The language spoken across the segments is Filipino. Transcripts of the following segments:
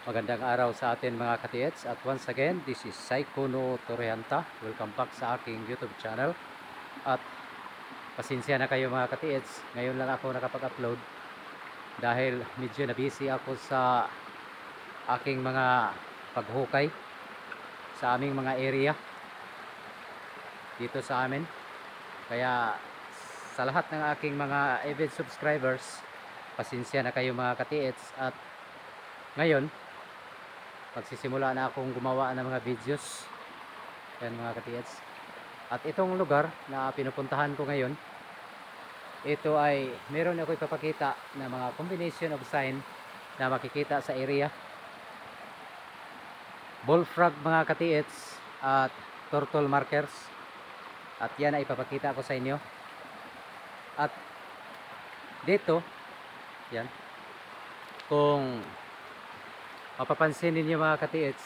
Magandang araw sa atin mga ka-TH, at once again, this is Saikono Torreanta. Welcome back sa aking YouTube channel. At pasensya na kayo mga ka-TH, ngayon lang ako nakapag-upload dahil medyo na busy ako sa aking mga paghukay sa aming mga area dito sa amin. Kaya sa lahat ng aking mga avid subscribers, pasensya na kayo mga ka-TH. At ngayon magsisimula na akong gumawa ng mga videos. Yan mga ka-TH. At itong lugar na pinupuntahan ko ngayon, ito ay meron ako ipapakita na mga combination of sign na makikita sa area. Bullfrog mga ka-TH at turtle markers. At yan ay ipapakita ko sa inyo. At dito, yan, kung mapapansin ninyo mga ka-TH,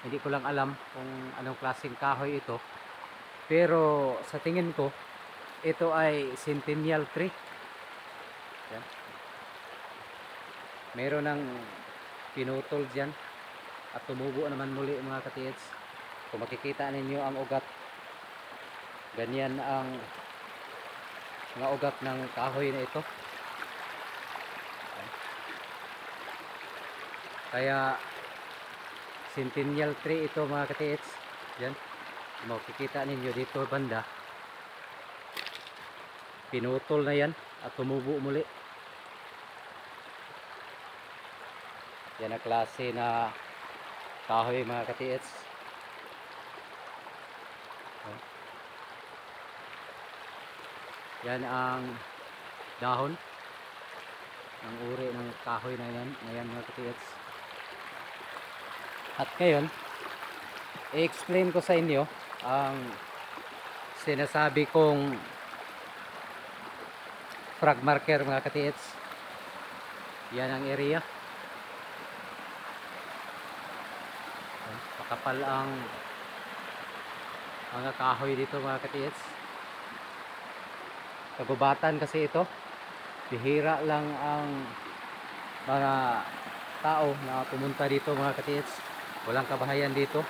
hindi ko lang alam kung anong klaseng kahoy ito, pero sa tingin ko ito ay centennial tree. Yan. Meron ng pinutol dyan at tumubo naman muli mga ka-TH. Kung makikita ninyo ang ugat, ganyan ang mga ugat ng kahoy na ito. Kaya centennial tree ito mga ka-TH. Yan, makikita ninyo dito banda, pinutol na yan at tumubo muli. Yan ang klase na kahoy mga ka-TH. Yan ang dahon ng uri ng kahoy na yan mga ka-TH. At ngayon, i-explain ko sa inyo ang sinasabi kong frog marker mga ka-TH. Yan ang area. Makapal ang mga kahoy dito mga ka-TH. Kagubatan kasi ito. Bihira lang ang mga tao na pumunta dito mga ka-TH. Walang kabahayan dito.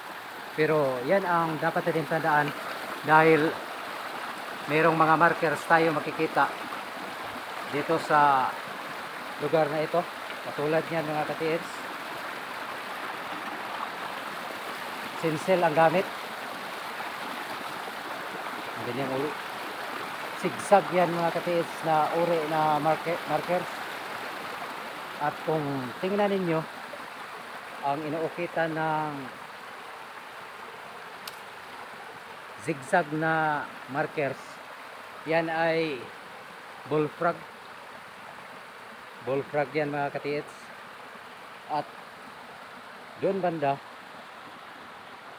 Pero yan ang dapat natin tandaan, dahil mayroong mga markers tayo makikita dito sa lugar na ito. Katulad niyan mga ka-TH. Sinsel ang gamit. Ganyan uri. Sigsag yan mga ka-TH na uri na markers. At kung tingnan ninyo ang inuukitan ng zigzag na markers, yan ay bullfrog. Bullfrog yan mga ka-TH. At doon banda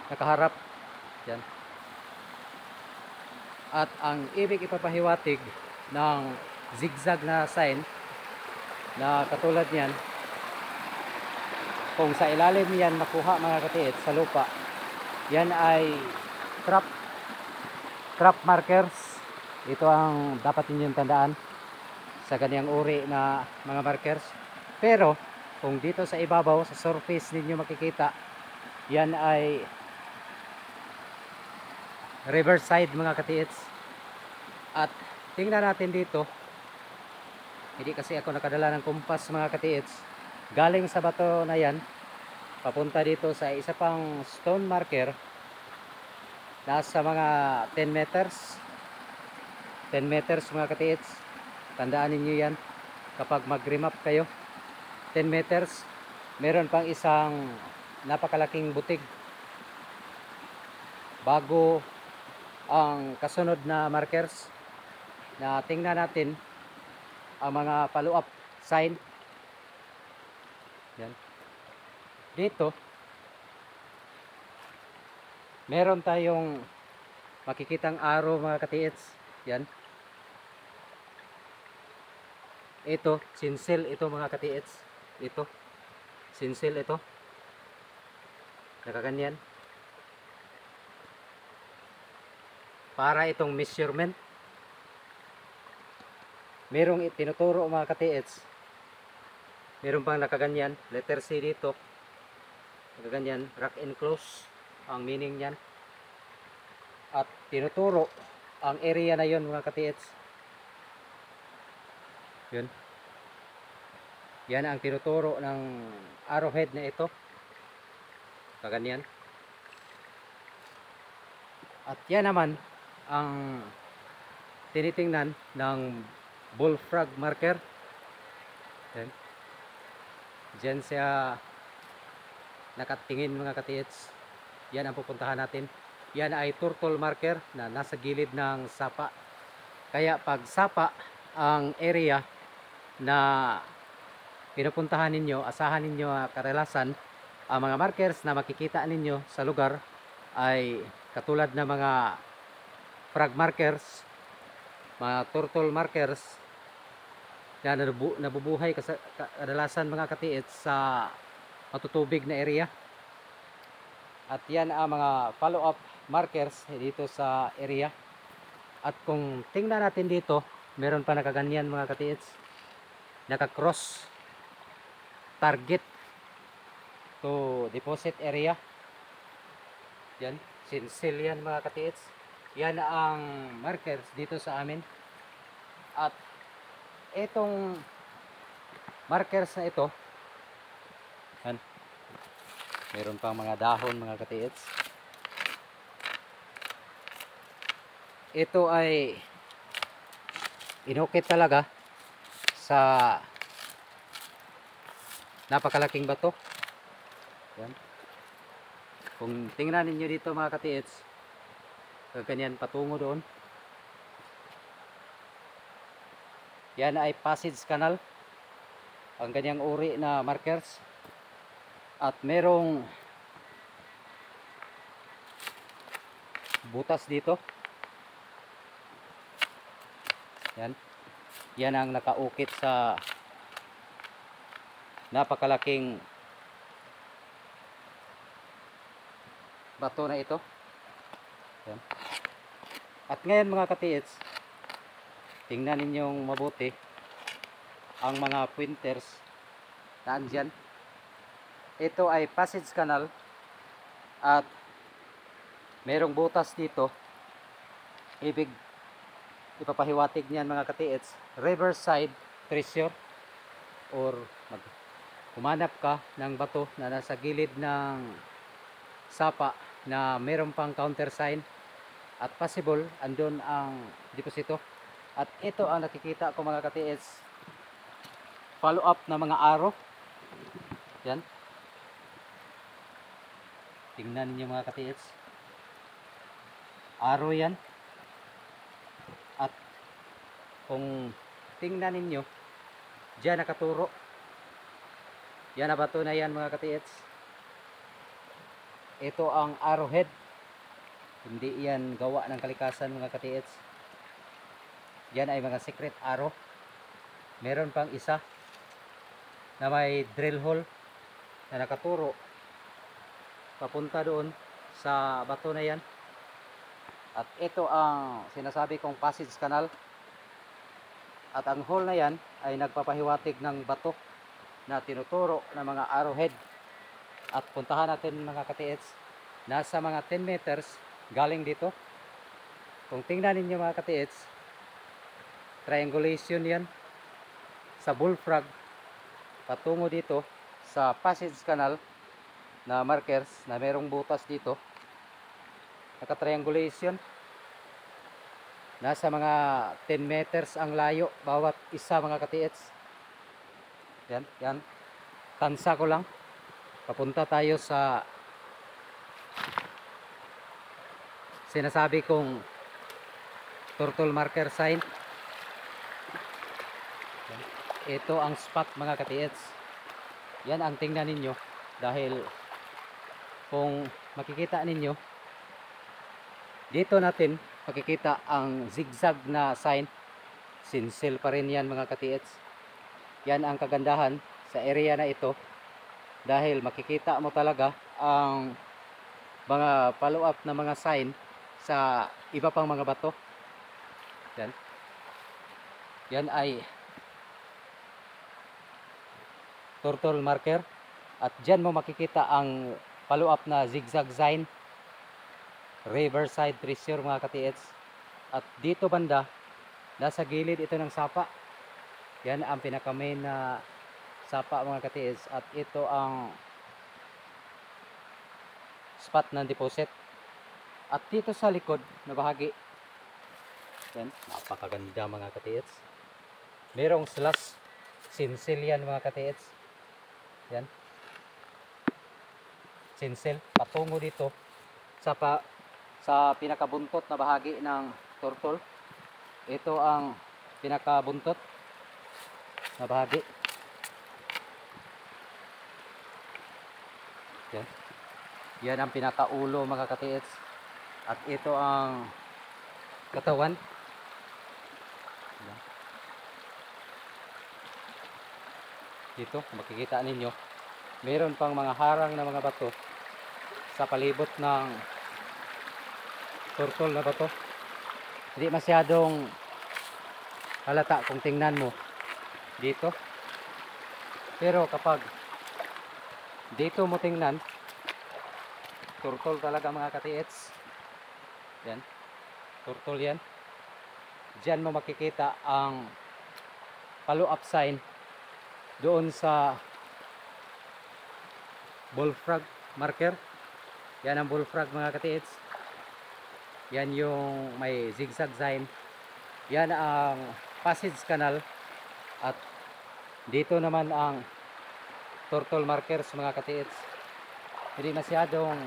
nakaharap yan. At ang ibig ipapahiwatig ng zigzag na sign na katulad niyan, kung sa ilalim yan makuha mga ka-TH sa lupa, yan ay trap markers. Ito ang dapat ninyong tandaan sa ganyang uri na mga markers. Pero kung dito sa ibabaw, sa surface ninyo makikita, yan ay riverside mga ka-TH. At tingnan natin dito, hindi kasi ako nakadala ng kumpas mga ka-TH. Galing sa bato na yan papunta dito sa isa pang stone marker, nasa mga 10 meters 10 meters mga ka-TH. Tandaan niyo yan kapag mag-remap kayo. 10 meters. Meron pang isang napakalaking butig bago ang kasunod na markers, na tingnan natin ang mga follow-up sign. Yan. Dito meron tayong makikitang arrow mga ka-TH. Yan. Ito, sinsel ito mga ka-TH. Ito, sinsel ito. Nakaganyan. Para itong measurement. Merong itinuturo mga ka-TH Meron pang nakaganyan, letter C dito. Nakaganyan, rack and close ang meaning niyan. At tinuturo ang area na yon mga ka-TH. Yun. Yan ang tinuturo ng arrowhead na ito. Kaganyan. At yan naman ang tinitingnan ng bullfrog marker. Yan. Diyan siya nakatingin mga ka-TH. Yan ang pupuntahan natin. Yan ay turtle marker na nasa gilid ng sapa. Kaya pag sapa ang area na pinupuntahan ninyo, asahan ninyo karelasan, ang mga markers na makikita ninyo sa lugar ay katulad ng mga frog markers, mga turtle markers na nabubuhay kadalasan mga ka-TH sa matutubig na area. At yan ang mga follow-up markers dito sa area. At kung tingnan natin dito, meron pa nakaganyan mga ka-TH, naka-cross target to deposit area. Yan, sincil yan mga ka-TH. Yan ang markers dito sa amin. At itong markers na ito, yan, meron pang mga dahon mga ka-TH. Ito ay inukit talaga sa napakalaking bato. Yan. Kung tingnan niyo dito mga ka-TH, ganyan patungo doon. Yan ay passage canal, ang ganyang uri na markers. At merong butas dito. Yan. Yan ang nakaukit sa napakalaking bato na ito. Yan. At ngayon mga ka-TH, tingnan ninyong mabuti ang mga pointers na andyan. Ito ay passage canal at merong butas dito. Ibig ipapahiwatig niyan mga ka-TH, riverside treasure, or humanap ka ng bato na nasa gilid ng sapa na meron pang counter sign at possible andun ang deposito. At ito ang nakikita ko mga ka-TH, follow up na mga arrow. Yan, tingnan niyo mga ka-TH, arrow yan. At kung tingnan ninyo, diyan nakaturo, yan na bato na yan mga ka-TH. Ito ang arrowhead, hindi yan gawa ng kalikasan mga ka-TH. Yan ay mga secret arrow. Meron pang isa na may drill hole na nakaturo papunta doon sa bato na yan. At ito ang sinasabi kong passage canal. At ang hole na yan ay nagpapahiwatig ng bato na tinuturo ng mga arrowhead. At puntahan natin mga ka-TH, nasa mga 10 meters galing dito. Kung tingnan ninyo mga ka-TH, triangulation yan sa bullfrog patungo dito sa passage canal na markers na merong butas dito. Naka-triangulation. Nasa mga 10 meters ang layo bawat isa mga ka-TH. Yan, yan. Tansa ko lang. Papunta tayo sa sinasabi kong turtle marker sign. Yan. Ito ang spot mga ka-TH. Yan ang tingnan ninyo dahil kung makikita ninyo dito natin makikita ang zigzag na sign. Sincil pa rin yan mga ka-TH. Yan ang kagandahan sa area na ito dahil makikita mo talaga ang mga follow up na mga sign sa iba pang mga bato. Yan. Yan ay turtle marker. At dyan mo makikita ang follow up na zigzag sign, riverside treasure mga katiits. At dito banda, nasa gilid ito ng sapa. Yan ang pinaka main na sapa mga katiits. At ito ang spot ng deposit. At dito sa likod na bahagi, yan, napakaganda mga katiits. Merong slash sinsel yan mga katiits. Yan, sinsel patungo dito sa pinakabuntot na bahagi ng turtle. Ito ang pinakabuntot na bahagi. Yan, yan ang pinakaulo mga katiits. At ito ang katawan. Dito makikita ninyo, meron pang mga harang na mga bato sa palibot ng turtle na bato. Hindi masyadong halata kung tingnan mo dito. Pero kapag dito mo tingnan, turtle talaga mga katiits. Yan, turtle yan. Diyan mo makikita ang follow up sign doon sa bullfrog marker. Yan ang bullfrog mga katiits. Yan yung may zigzag sign. Yan ang passage canal. At dito naman ang turtle markers mga katiits. Hindi masyadong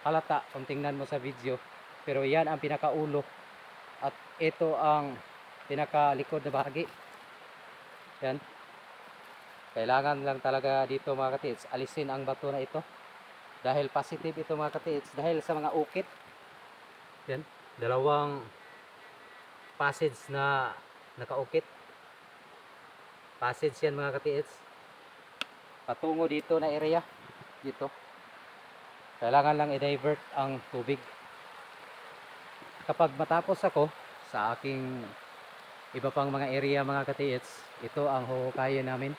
halata kung tingnan mo sa video, pero yan ang pinakaulo at ito ang pinakalikod na bahagi. Yan, kailangan lang talaga dito mga katiits alisin ang bato na ito dahil positive ito mga katiits dahil sa mga ukit. Yan, dalawang passage na nakaukit, passage yan mga katiits patungo dito na area. Dito kailangan lang i-divert ang tubig. Kapag matapos ako sa aking iba pang mga area mga katiits, ito ang huhukayin namin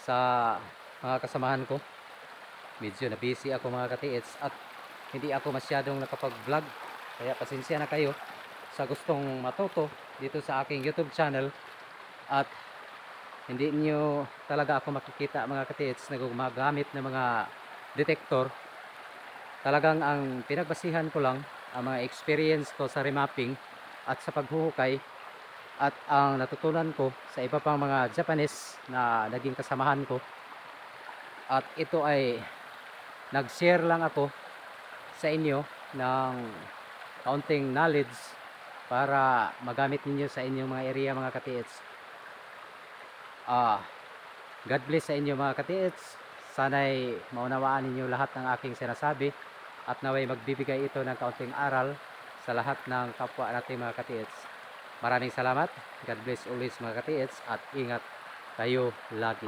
sa mga kasamahan ko. Medyo na busy ako mga katiits at hindi ako masyadong nakapag-vlog, kaya pasensya na kayo sa gustong matuto dito sa aking YouTube channel. At hindi nyo talaga ako makikita mga katiits na gumagamit ng mga detector. Talagang ang pinagbasihan ko lang ang mga experience ko sa remapping at sa paghuhukay at ang natutunan ko sa iba pang mga Japanese na naging kasamahan ko. At ito ay nag-share lang ako sa inyo ng kaunting knowledge para magamit ninyo sa inyong mga area mga katiits. God bless sa inyo mga katiits. Sana'y maunawaan ninyo lahat ng aking sinasabi at naway magbibigay ito ng kaunting aral sa lahat ng kapwa nating mga katiits. Maraming salamat. God bless always mga katiits at ingat kayo lagi.